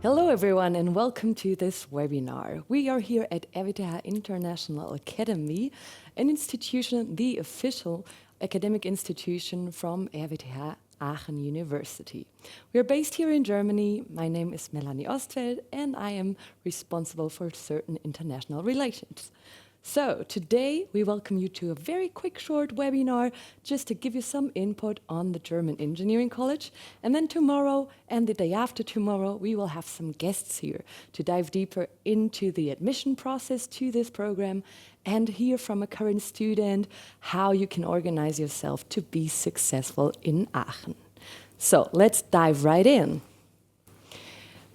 Hello everyone and welcome to this webinar. We are here at RWTH International Academy, an institution, the official academic institution from RWTH Aachen University. We are based here in Germany. My name is Melanie Ostfeld and I am responsible for certain international relations. So today we welcome you to a very quick short webinar just to give you some input on the German Engineering College. And then tomorrow and the day after tomorrow we will have some guests here to dive deeper into the admission process to this program and hear from a current student how you can organize yourself to be successful in Aachen. So let's dive right in.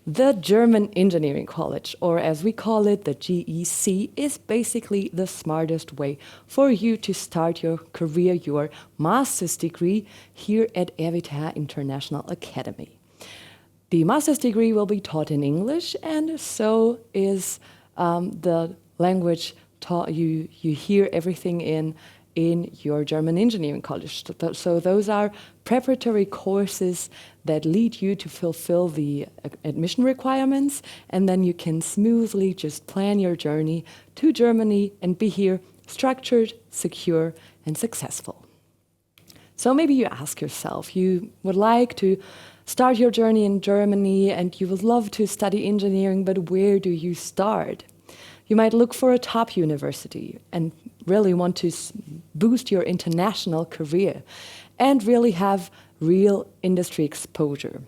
The German Engineering College, or as we call it, the GEC, is basically the smartest way for you to start your career, your master's degree here at RWTH International Academy. The master's degree will be taught in English, and so is the language taught you hear everything in your German Engineering College. So those are preparatory courses that lead you to fulfill the admission requirements, and then you can smoothly just plan your journey to Germany and be here structured, secure, and successful. So maybe you ask yourself, you would like to start your journey in Germany and you would love to study engineering, but where do you start? You might look for a top university and really want to boost your international career and really have real industry exposure.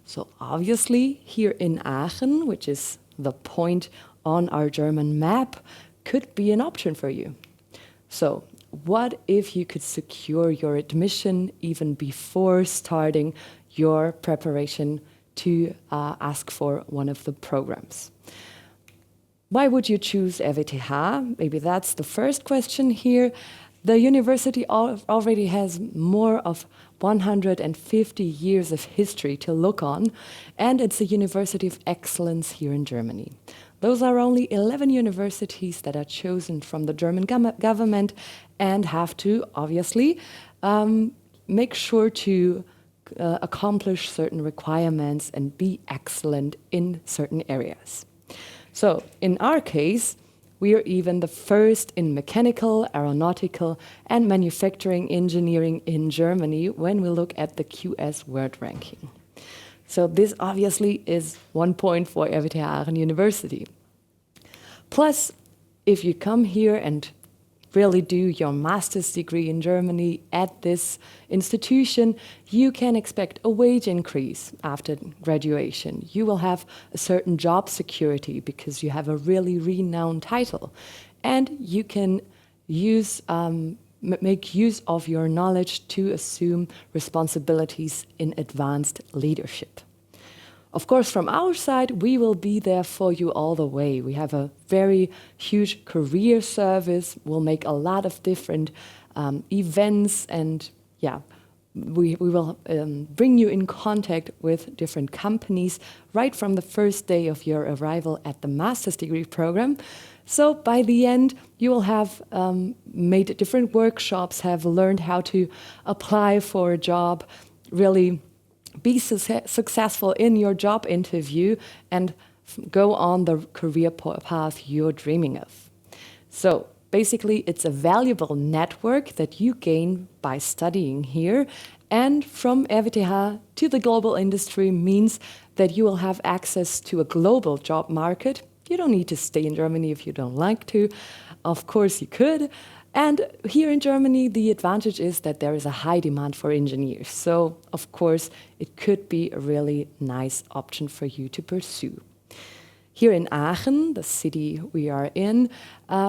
So obviously here in Aachen, which is the point on our German map, could be an option for you. So what if you could secure your admission even before starting your preparation to ask for one of the programs? Why would you choose RWTH? Maybe that's the first question here. The university already has more of 150 years of history to look on, and it's a university of excellence here in Germany. Those are only 11 universities that are chosen from the German government and have to, obviously, make sure to accomplish certain requirements and be excellent in certain areas. So in our case, we are even the first in mechanical, aeronautical, and manufacturing engineering in Germany when we look at the QS World Ranking. So this obviously is 1 point for RWTH Aachen University. Plus, if you come here and really do your master's degree in Germany at this institution, you can expect a wage increase after graduation. You will have a certain job security because you have a really renowned title. And you can make use of your knowledge to assume responsibilities in advanced leadership. Of course, from our side, we will be there for you all the way. We have a very huge career service. We'll make a lot of different events, and we will bring you in contact with different companies right from the first day of your arrival at the master's degree program. So by the end, you will have made different workshops, have learned how to apply for a job, really be successful in your job interview and go on the career path you're dreaming of. So basically, it's a valuable network that you gain by studying here. And from RWTH to the global industry means that you will have access to a global job market. You don't need to stay in Germany if you don't like to. Of course, you could. And here in Germany, the advantage is that there is a high demand for engineers. So, of course, it could be a really nice option for you to pursue. Here in Aachen, the city we are in,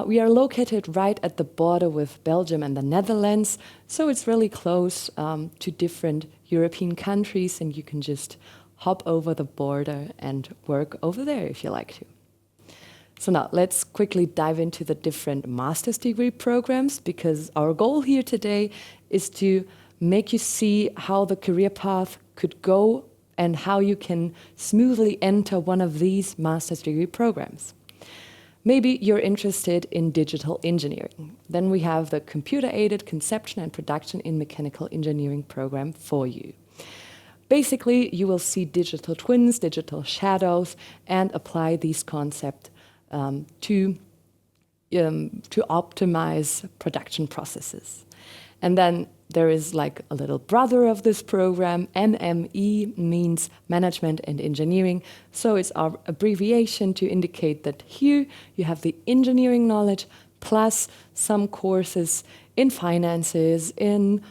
we are located right at the border with Belgium and the Netherlands. So it's really close to different European countries, and you can just hop over the border and work over there if you like to. So now let's quickly dive into the different master's degree programs, because our goal here today is to make you see how the career path could go and how you can smoothly enter one of these master's degree programs. Maybe you're interested in digital engineering. Then we have the computer-aided conception and production in mechanical engineering program for you. basically, you will see digital twins, digital shadows, and apply these concepts to optimize production processes. And then there is like a little brother of this program. MME means Management and Engineering. So it's our abbreviation to indicate that here you have the engineering knowledge plus some courses in finances, in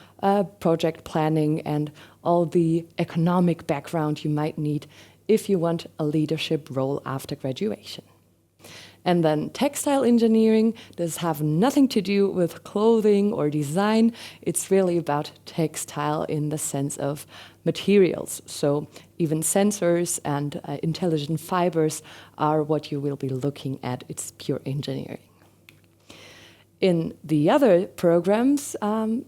project planning, and all the economic background you might need if you want a leadership role after graduation. And then textile engineering does have nothing to do with clothing or design. It's really about textile in the sense of materials. So even sensors and intelligent fibers are what you will be looking at. It's pure engineering. In the other programs,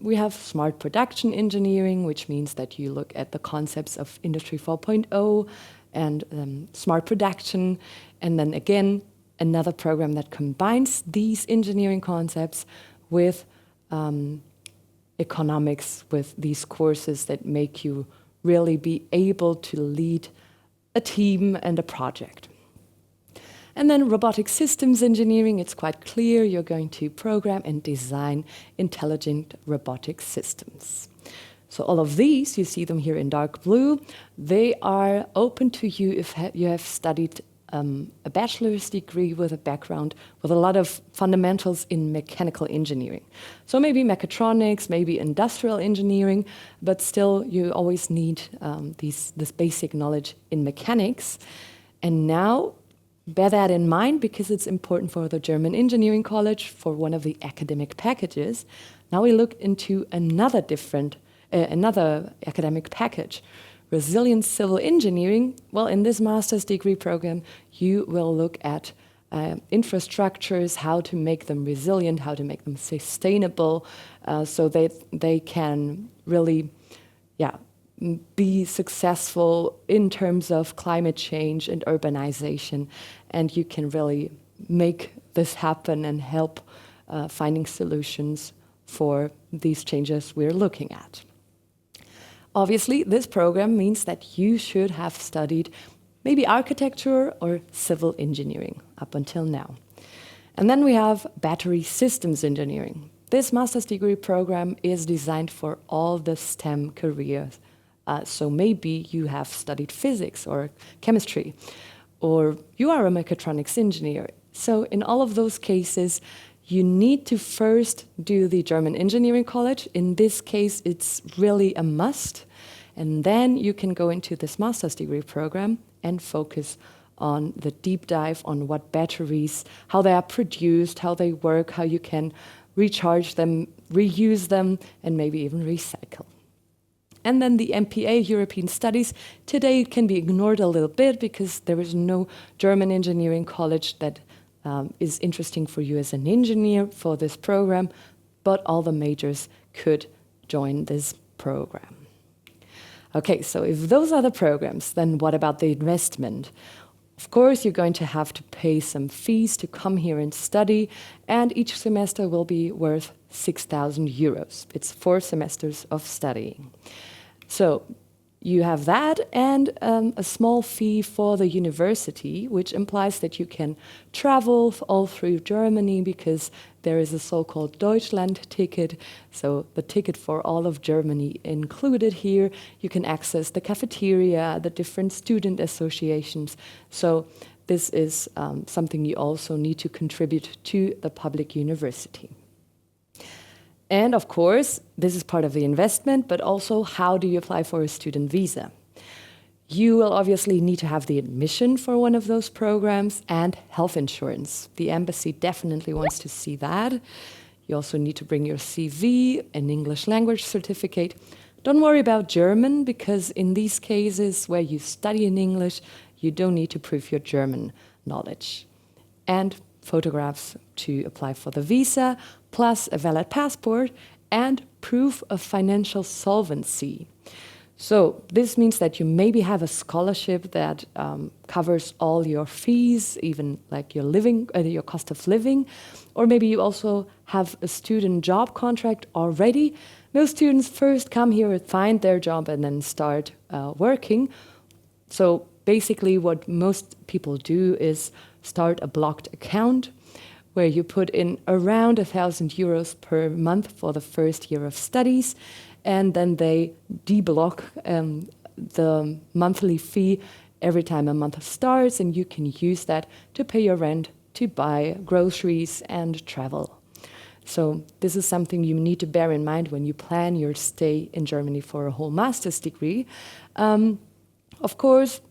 we have smart production engineering, which means that you look at the concepts of Industry 4.0 and smart production, and then again, another program that combines these engineering concepts with economics, with these courses that make you really be able to lead a team and a project. And then robotic systems engineering, it's quite clear you're going to program and design intelligent robotic systems. So all of these, you see them here in dark blue, they are open to you if you have studied a bachelor's degree with a background with a lot of fundamentals in mechanical engineering. So maybe mechatronics, maybe industrial engineering, but still you always need this basic knowledge in mechanics. And now, bear that in mind because it's important for the German Engineering College for one of the academic packages. Now we look into another academic package. Resilient civil engineering, well, in this master's degree program, you will look at infrastructures, how to make them resilient, how to make them sustainable, so that they can really, be successful in terms of climate change and urbanization. And you can really make this happen and help finding solutions for these changes we're looking at. Obviously, this program means that you should have studied maybe architecture or civil engineering up until now. And then we have battery systems engineering. This master's degree program is designed for all the STEM careers. So maybe you have studied physics or chemistry, or you are a mechatronics engineer. So in all of those cases, you need to first do the German Engineering College. In this case, it's really a must. And then you can go into this master's degree program and focus on the deep dive on what batteries, how they are produced, how they work, how you can recharge them, reuse them, and maybe even recycle. And then the MPA, European Studies, today it can be ignored a little bit because there is no German Engineering College that is interesting for you as an engineer for this program, but all the majors could join this program. Okay, so if those are the programs, then what about the investment? Of course, you're going to have to pay some fees to come here and study, and each semester will be worth 6,000 euros. It's 4 semesters of studying. So you have that and a small fee for the university, which implies that you can travel all through Germany because there is a so-called Deutschland ticket, so the ticket for all of Germany included here. You can access the cafeteria, the different student associations. So this is something you also need to contribute to the public university. And of course, this is part of the investment, but also how do you apply for a student visa? You will obviously need to have the admission for one of those programs and health insurance. The embassy definitely wants to see that. You also need to bring your CV, an English language certificate. Don't worry about German, because in these cases where you study in English, you don't need to prove your German knowledge. And photographs to apply for the visa, plus a valid passport and proof of financial solvency. So this means that you maybe have a scholarship that covers all your fees, even like your living, your cost of living, or maybe you also have a student job contract already. Most students first come here and find their job and then start working. So basically what most people do is start a blocked account where you put in around 1,000 euros per month for the first year of studies, and then they deblock the monthly fee every time a month starts, and you can use that to pay your rent, to buy groceries and travel. So this is something you need to bear in mind when you plan your stay in Germany for a whole master's degree. Of course,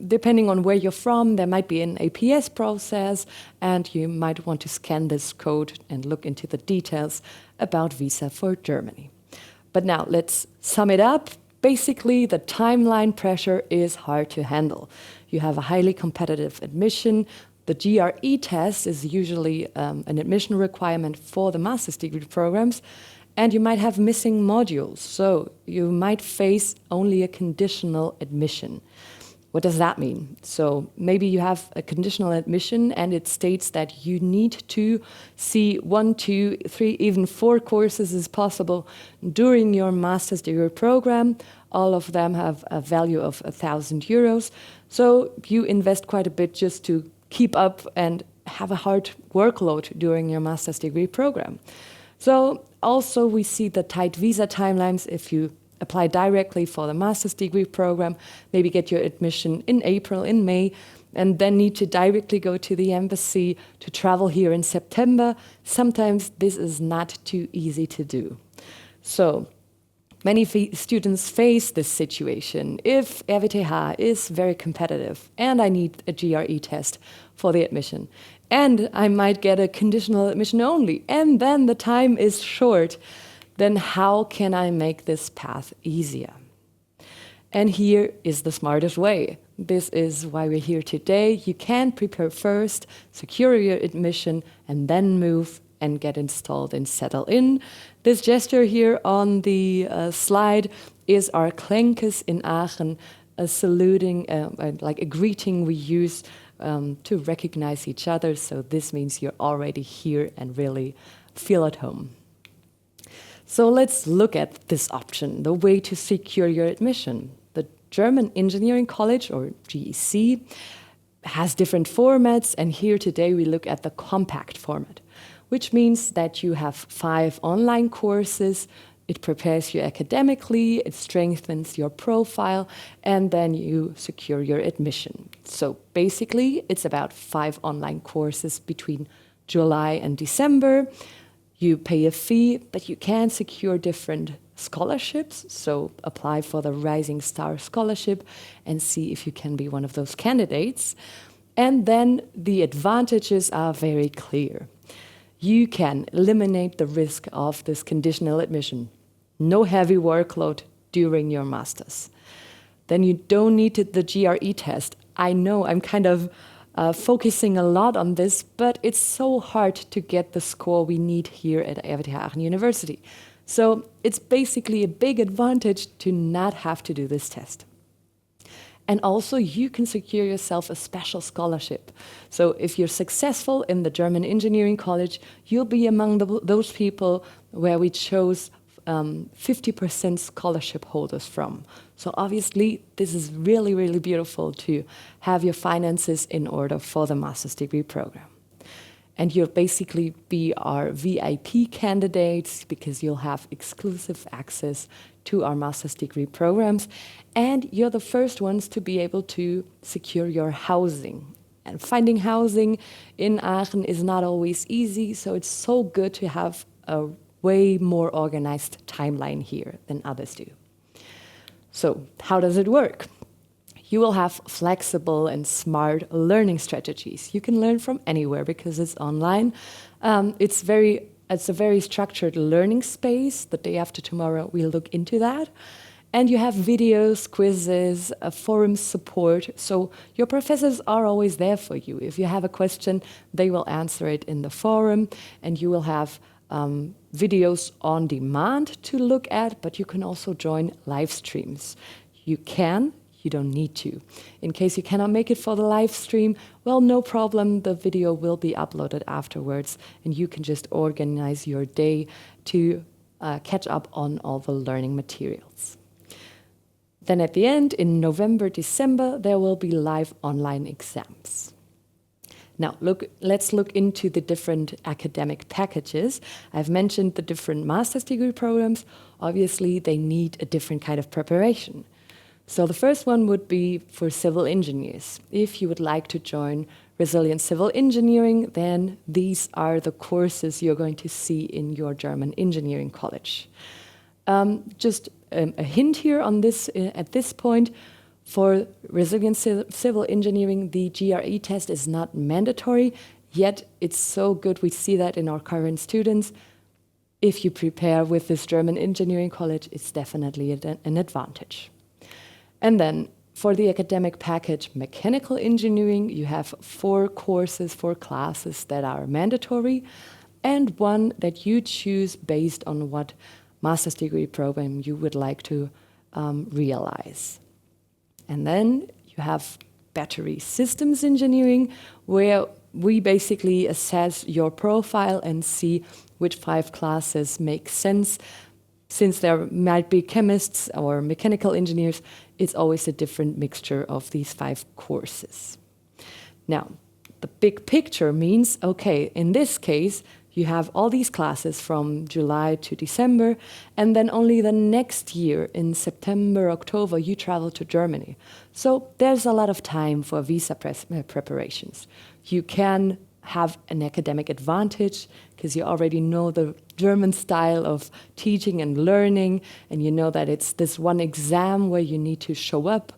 depending on where you're from, there might be an APS process, and you might want to scan this code and look into the details about visa for Germany. But now let's sum it up. Basically, the timeline pressure is hard to handle. You have a highly competitive admission. The GRE test is usually an admission requirement for the master's degree programs, and you might have missing modules, so you might face only a conditional admission. What does that mean? So maybe you have a conditional admission and it states that you need to see 1, 2, 3, even 4 courses as possible during your master's degree program. All of them have a value of 1,000 euros. So you invest quite a bit just to keep up and have a hard workload during your master's degree program. So also we see the tight visa timelines. If you apply directly for the master's degree program, maybe get your admission in April, in May, and then need to directly go to the embassy to travel here in September. Sometimes this is not too easy to do. So many students face this situation. If RWTH is very competitive and I need a GRE test for the admission, and I might get a conditional admission only, and then the time is short, then how can I make this path easier? And here is the smartest way. This is why we're here today. You can prepare first, secure your admission, and then move and get installed and settle in. This gesture here on the slide is our Klenkes in Aachen, a saluting, like a greeting we use to recognize each other. So this means you're already here and really feel at home. So let's look at this option, the way to secure your admission. The German Engineering College, or GEC, has different formats, and here today we look at the compact format, which means that you have 5 online courses. It prepares you academically, it strengthens your profile, and then you secure your admission. So basically, it's about 5 online courses between July and December. You pay a fee, but you can secure different scholarships. So apply for the Rising Star Scholarship and see if you can be one of those candidates. And then the advantages are very clear. You can eliminate the risk of this conditional admission. No heavy workload during your master's. Then you don't need the GRE test. I know I'm kind of focusing a lot on this, but it's so hard to get the score we need here at RWTH Aachen University. So it's basically a big advantage to not have to do this test. And also you can secure yourself a special scholarship. So if you're successful in the German Engineering College, you'll be among those people where we chose 50% scholarship holders from. So obviously, this is really, really beautiful to have your finances in order for the master's degree program. And you'll basically be our VIP candidates because you'll have exclusive access to our master's degree programs. And you're the first ones to be able to secure your housing. And finding housing in Aachen is not always easy, so it's so good to have a way more organized timeline here than others do. So how does it work? You will have flexible and smart learning strategies. You can learn from anywhere because it's online. It's a very structured learning space. The day after tomorrow, we'll look into that. And you have videos, quizzes, forum support. So your professors are always there for you. If you have a question, they will answer it in the forum, and you will have videos on demand to look at, but you can also join live streams. You can, you don't need to. In case you cannot make it for the live stream, well, no problem. The video will be uploaded afterwards, and you can just organize your day to catch up on all the learning materials. Then at the end, in November, December, there will be live online exams. Now, let's look into the different academic packages. I've mentioned the different master's degree programs. Obviously, they need a different kind of preparation. So the first one would be for civil engineers. If you would like to join Resilient Civil Engineering, then these are the courses you're going to see in your German engineering college. Just a hint here on this at this point. For Resilient Civil Engineering, the GRE test is not mandatory, yet it's so good we see that in our current students. If you prepare with this German engineering college, it's definitely an advantage. And then for the academic package Mechanical Engineering, you have 4 courses, 4 classes that are mandatory, and 1 that you choose based on what master's degree program you would like to realize. And then you have Battery Systems Engineering, where we basically assess your profile and see which 5 classes make sense. Since there might be chemists or mechanical engineers, it's always a different mixture of these 5 courses. Now, the big picture means, okay, in this case, you have all these classes from July to December, and then only the next year, in September, October, you travel to Germany. So there's a lot of time for visa preparations. You can have an academic advantage because you already know the German style of teaching and learning, and you know that it's this one exam where you need to show up.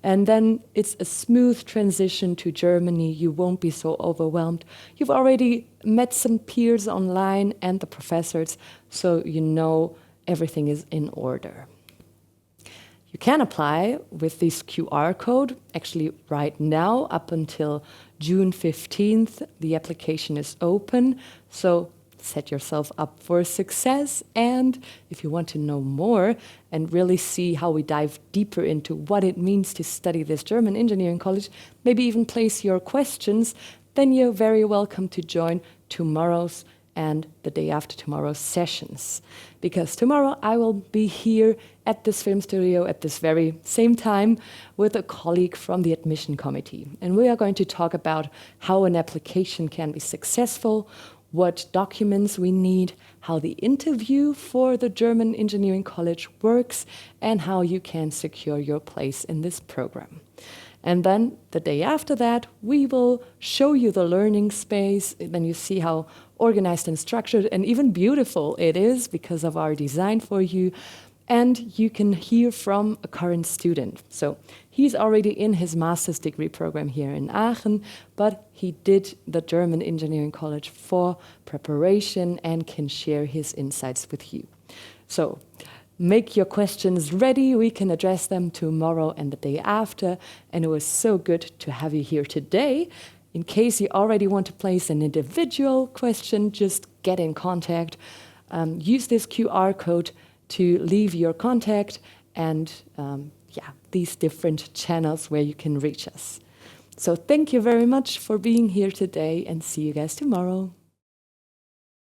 And then it's a smooth transition to Germany. You won't be so overwhelmed. You've already met some peers online and the professors, so you know everything is in order. You can apply with this QR code. Actually, right now, up until June 15th, the application is open. So set yourself up for success. And if you want to know more and really see how we dive deeper into what it means to study this German engineering college, maybe even place your questions, then you're very welcome to join tomorrow's and the day after tomorrow's sessions. Because tomorrow I will be here at this film studio at this very same time with a colleague from the admission committee. And we are going to talk about how an application can be successful, what documents we need, how the interview for the German Engineering College works, and how you can secure your place in this program. And then the day after that, we will show you the learning space. Then you see how organized and structured and even beautiful it is because of our design for you. And you can hear from a current student. So he's already in his master's degree program here in Aachen, but he did the German Engineering College for preparation and can share his insights with you. So make your questions ready. We can address them tomorrow and the day after. And it was so good to have you here today. In case you already want to place an individual question, just get in contact. Use this QR code to leave your contact and these different channels where you can reach us. So thank you very much for being here today and see you guys tomorrow.